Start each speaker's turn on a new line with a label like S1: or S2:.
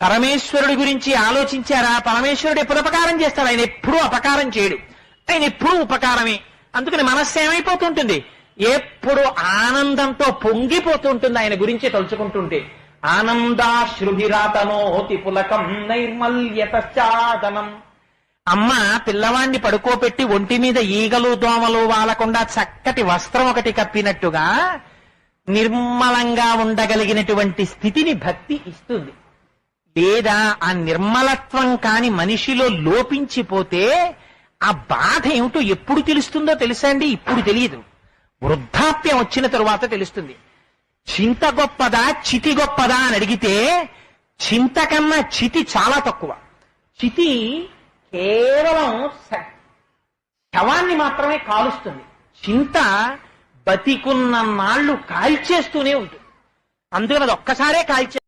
S1: పరమేశ్వరుడి గురించి ఆలోచించారా? పరమేశ్వరుడు ఎప్పుడు అపకారం చేస్తాడు? ఆయన ఎప్పుడూ అపకారం చేయడు, ఆయన ఎప్పుడూ ఉపకారమే. అందుకని మనస్సు ఏమైపోతుంటుంది? ఎప్పుడు ఆనందంతో పొంగిపోతుంటుంది ఆయన గురించి తలుచుకుంటుంటే. ఆనందాశ్రుభిరాతనోతి పులకం నైర్మల్యతశ్చాదనం. అమ్మ పిల్లవాణ్ణి పడుకోపెట్టి ఒంటి మీద ఈగలు దోమలు వాలకుండా చక్కటి వస్త్రం ఒకటి కప్పినట్టుగా నిర్మలంగా ఉండగలిగినటువంటి స్థితిని భక్తి ఇస్తుంది. లేదా ఆ నిర్మలత్వం కాని మనిషిలో లోపించిపోతే ఆ బాధ ఏమిటో ఎప్పుడు తెలుస్తుందో తెలుసా అండి? ఇప్పుడు తెలియదు, వృద్ధాప్యం వచ్చిన తరువాత తెలుస్తుంది. చింత గొప్పదా చితి గొప్పదా అని అడిగితే చింత కన్నా చితి చాలా తక్కువ. చితి కేవలం శవాన్ని మాత్రమే కాలుస్తుంది, చింత బతికున్న నాళ్లు కాల్చేస్తూనే ఉంటుంది. అందుకని అది ఒక్కసారే కాల్చే